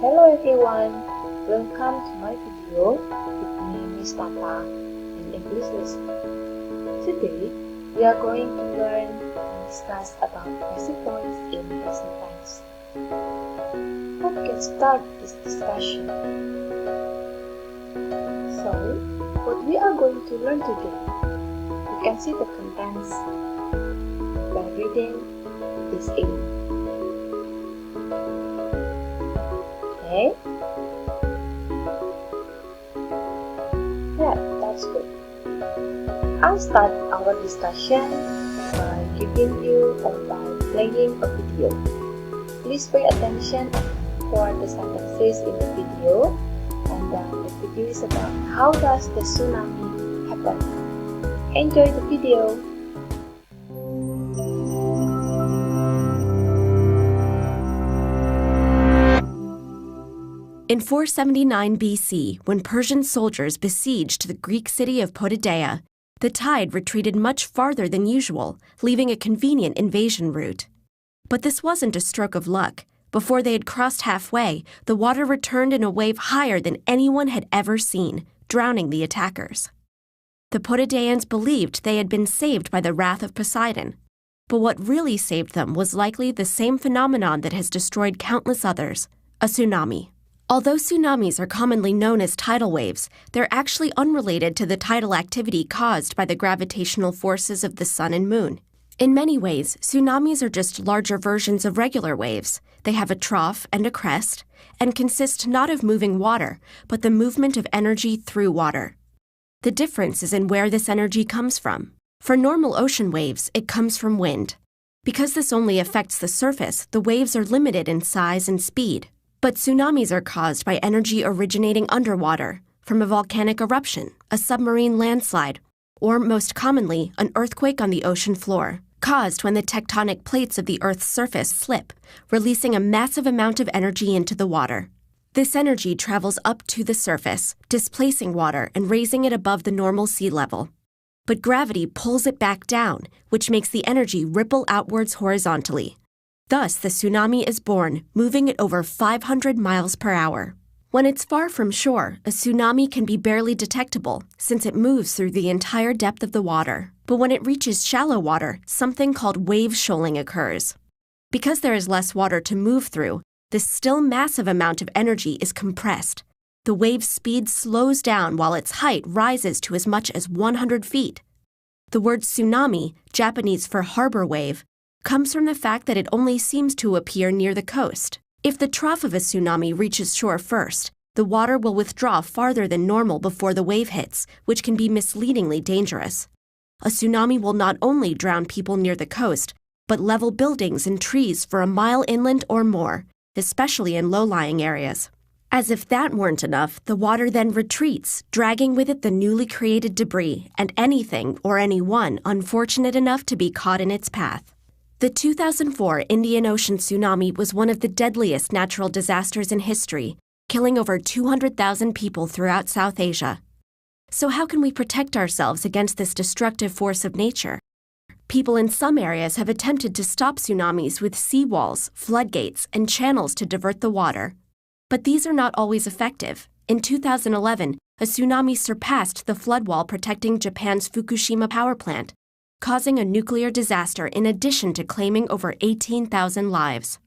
Hello everyone, welcome to my video with me Miss Tata in English lesson. Today we are going to learn and discuss about passive voice in present tense. Let's start this discussion. So, what we are going to learn today, you can see the contents by reading this aid. Okay? Yeah, that's good. I'll start our discussion by giving you or by playing a video. Please pay attention for the sentences in the video, and the video is about how does the tsunami happen. Enjoy the video. In 479 BC, when Persian soldiers besieged the Greek city of Potidaea, the tide retreated much farther than usual, leaving a convenient invasion route. But this wasn't a stroke of luck. Before they had crossed halfway, the water returned in a wave higher than anyone had ever seen, drowning the attackers. The Potidaeans believed they had been saved by the wrath of Poseidon. But what really saved them was likely the same phenomenon that has destroyed countless others, a tsunami. Although tsunamis are commonly known as tidal waves, they're actually unrelated to the tidal activity caused by the gravitational forces of the sun and moon. In many ways, tsunamis are just larger versions of regular waves. They have a trough and a crest, and consist not of moving water, but the movement of energy through water. The difference is in where this energy comes from. For normal ocean waves, it comes from wind. Because this only affects the surface, the waves are limited in size and speed. But tsunamis are caused by energy originating underwater, from a volcanic eruption, a submarine landslide, or most commonly, an earthquake on the ocean floor, caused when the tectonic plates of the Earth's surface slip, releasing a massive amount of energy into the water. This energy travels up to the surface, displacing water and raising it above the normal sea level. But gravity pulls it back down, which makes the energy ripple outwards horizontally. Thus, the tsunami is born, moving at over 500 miles per hour. When it's far from shore, a tsunami can be barely detectable, since it moves through the entire depth of the water. But when it reaches shallow water, something called wave shoaling occurs. Because there is less water to move through, this still massive amount of energy is compressed. The wave's speed slows down while its height rises to as much as 100 feet. The word tsunami, Japanese for harbor wave, comes from the fact that it only seems to appear near the coast. If the trough of a tsunami reaches shore first, the water will withdraw farther than normal before the wave hits, which can be misleadingly dangerous. A tsunami will not only drown people near the coast, but level buildings and trees for a mile inland or more, especially in low-lying areas. As if that weren't enough, the water then retreats, dragging with it the newly created debris and anything or anyone unfortunate enough to be caught in its path. The 2004 Indian Ocean tsunami was one of the deadliest natural disasters in history, killing over 200,000 people throughout South Asia. So how can we protect ourselves against this destructive force of nature? People in some areas have attempted to stop tsunamis with seawalls, floodgates, and channels to divert the water. But these are not always effective. In 2011, a tsunami surpassed the flood wall protecting Japan's Fukushima power plant, causing a nuclear disaster in addition to claiming over 18,000 lives.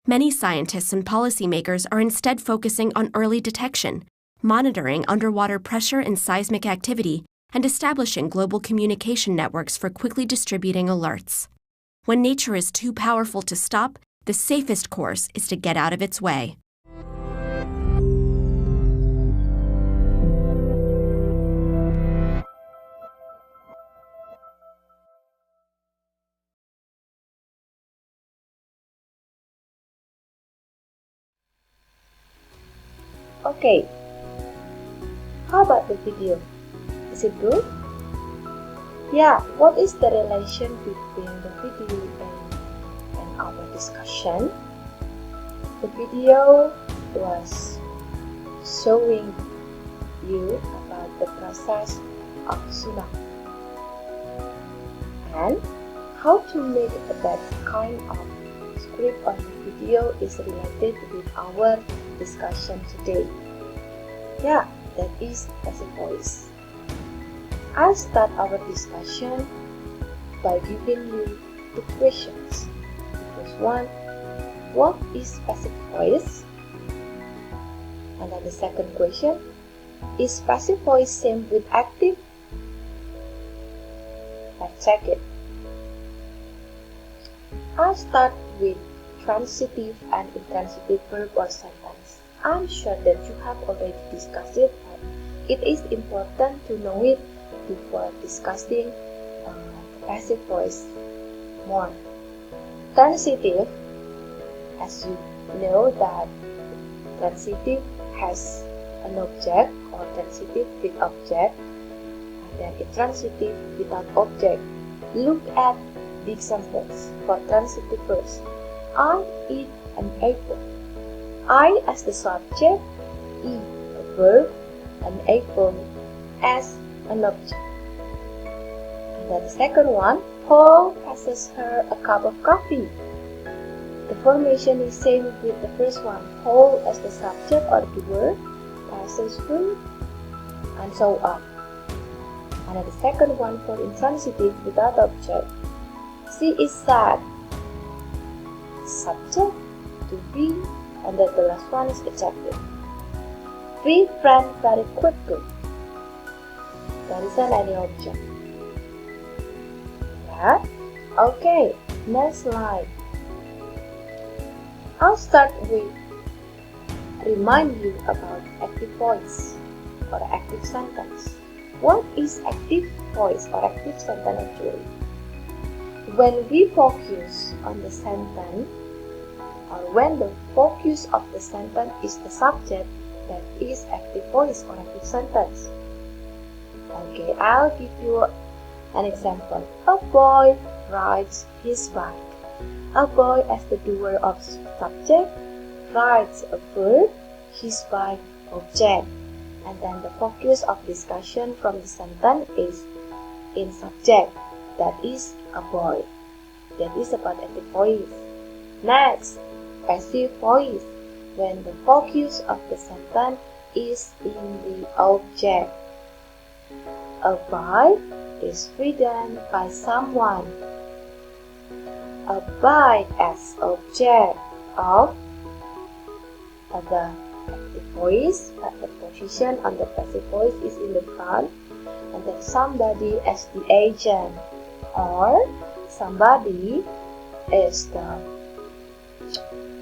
Many scientists and policymakers are instead focusing on early detection, monitoring underwater pressure and seismic activity, and establishing global communication networks for quickly distributing alerts. When nature is too powerful to stop, the safest course is to get out of its way. Okay, how about the video? Is it good? Yeah, what is the relation between the video and our discussion? The video was showing you about the process of tsunami and how to make that kind of script on the video is related with our discussion today. Yeah, that is passive voice. I'll start our discussion by giving you two questions. The first one, what is passive voice? And then the second question, is passive voice same with active? Let's check it. I'll start with transitive and intransitive verb or sentence. I'm sure that you have already discussed it, but it is important to know it before discussing passive voice more. Transitive, as you know that transitive has an object or transitive with object, and then intransitive without object. Look at the examples for transitive verbs. I eat an apple. I as the subject, eat a verb, an apple as an object. And then the second one, Paul passes her a cup of coffee. The formation is same with the first one. Paul as the subject or doer, passes her, and so on. And then the second one for intransitive without object. She is sad. Subject, to be, and then the last one is adjective. We ran very quickly. There isn't any object. Yeah? Okay, next slide. I'll start with remind you about active voice or active sentence. What is active voice or active sentence actually? When we focus on the sentence, or when the focus of the sentence is the subject, that is active voice or active sentence. Okay, I'll give you an example. A boy rides his bike. A boy as the doer of subject rides a verb, his bike object. And then the focus of discussion from the sentence is in subject, that is a boy. That is about active voice. Next, passive voice, when the focus of the sentence is in the object. A bike is ridden by someone. A bike as object of the active voice, but the position on the passive voice is in the front, and then somebody as the agent, or somebody is the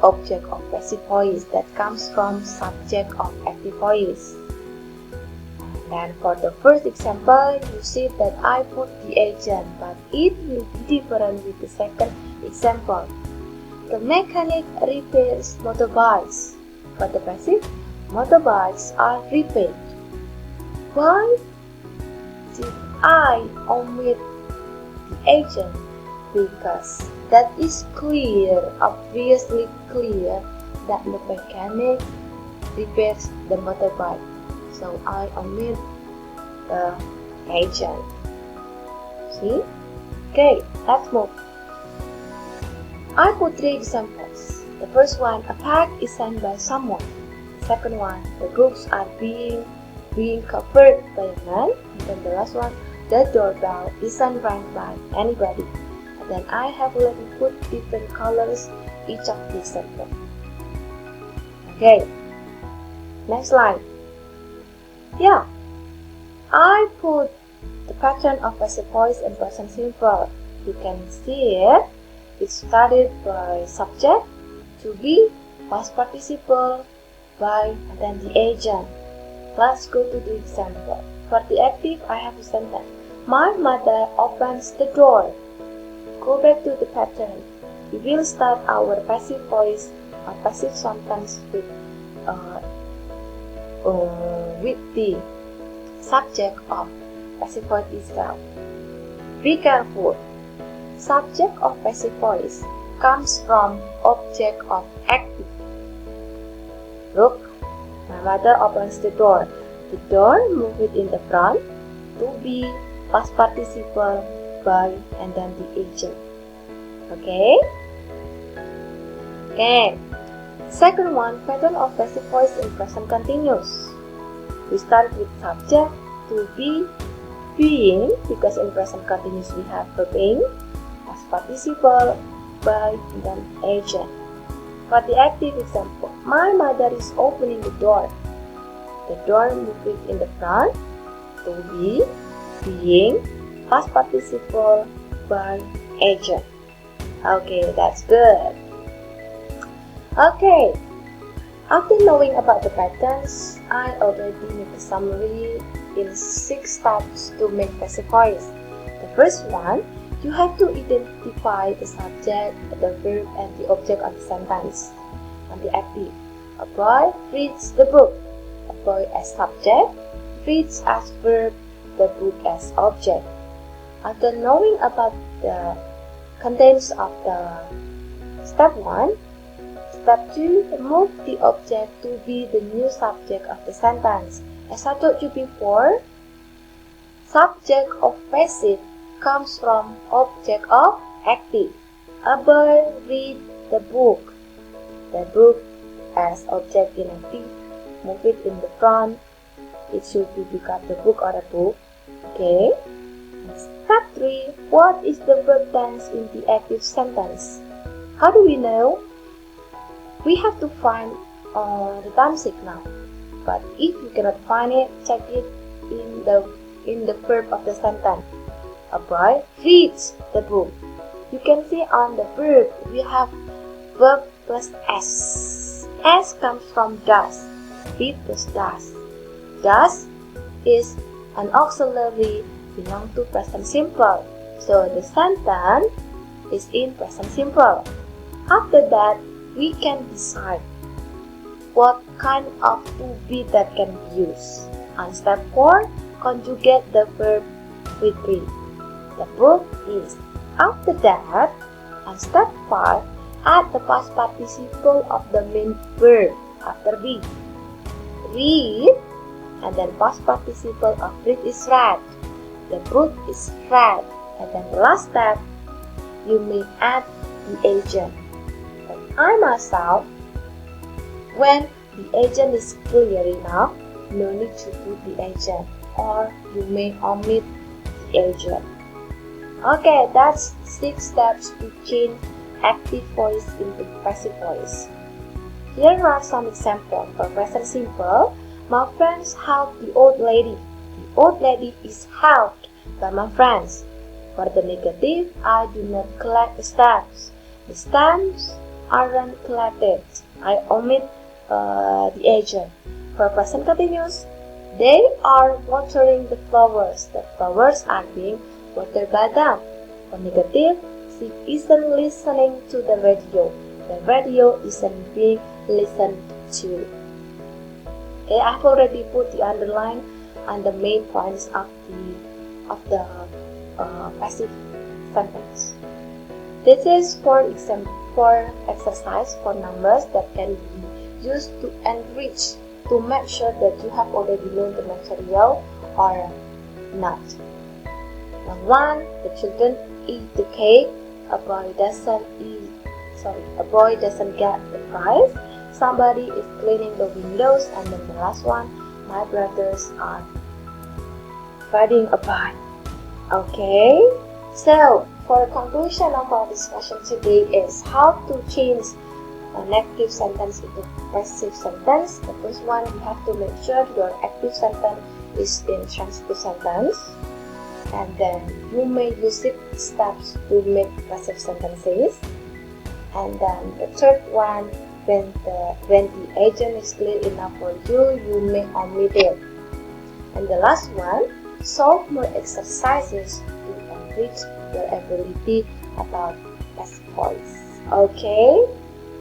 object of passive voice that comes from subject of active voice. And for the first example, you see that I put the agent, but it will be different with the second example. The mechanic repairs motorbikes. For the passive, motorbikes are repaired. Why did I omit the agent? Because that is clear, obviously clear, that the mechanic repairs the motorbike. So I omit the agent. See? Okay, let's move. I put three examples. The first one, a pack is sent by someone. The second one, the books are being covered by a man. And then the last one, the doorbell isn't rang by anybody. And then I have already put different colors each of these sentences. Okay, next slide. Yeah, I put the pattern of passive voice and present simple. You can see it. It started by subject, to be, past participle, by, and then the agent. Let's go to the example. For the active, I have a sentence. My mother opens the door. Go back to the pattern. We will start our passive voice or passive sentence with the subject of passive voice itself. Be careful. Subject of passive voice comes from object of active. Look, my mother opens the door. The door, move it in the front. To be, past participle, by, and then the agent. Okay? Okay. Second one, pattern of passive voice in present continuous. We start with subject, to be, being, because in present continuous we have verb being, past participle, by, and then agent. For the active example, my mother is opening the door. The door moved in the front, to be, being, past participle, by, agent. Okay, that's good. Okay, after knowing about the patterns, I already made a summary in 6 steps to make passive voice. The first one, you have to identify the subject, the verb, and the object of the sentence. And the active, a boy reads the book. A boy as subject, reads as verb, the book as object. After knowing about the contents of the step 1, step 2, move the object to be the new subject of the sentence. As I told you before, subject of passive comes from object of active. A boy read the book. The book as object in active. Move it in the front. It should become the book or a book. Okay. Step 3, what is the verb tense in the active sentence? How do we know? We have to find the time signal, but if you cannot find it, check it in the verb of the sentence. A boy reads the book. You can see on the verb we have verb plus s. S comes from does. Read plus does. Does is an auxiliary belong to present simple, so the sentence is in present simple. After that, we can decide what kind of to be that can be used. On step 4, conjugate the verb with be. The book is. After that, on step 5, add the past participle of the main verb after be. Read, and then past participle of read is read. The book is read, and then the last step, you may add the agent. I myself, when the agent is clear enough, no need to put the agent, or you may omit the agent. Okay, that's 6 steps to change active voice into passive voice. Here are some examples. For present simple, my friends helped the old lady. The old lady is helped by my friends. For the negative, I do not collect the stamps. The stamps aren't collected. I omit the agent. For present continuous, they are watering the flowers. The flowers are being watered by them. For negative, she isn't listening to the radio. The radio isn't being listened to. Okay, I've already put the underline on the main points of the passive sentence. This is for exercise for numbers that can be used to enrich, to make sure that you have already learned the material or not. Number 1, the children eat the cake. A boy doesn't get the prize. Somebody is cleaning the windows. And then the last one, my brothers are riding a bike. Okay, so for conclusion of our discussion today is how to change an active sentence into passive sentence. The first one, you have to make sure your active sentence is in transitive sentence, and then you may use 6 steps to make passive sentences. And then the third one, when the agent is clear enough for you, you may omit it. And the last one, solve more exercises to enrich your ability about passive voice. Okay,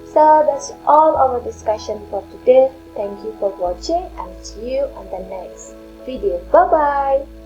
so that's all our discussion for today. Thank you for watching and see you on the next video. Bye bye.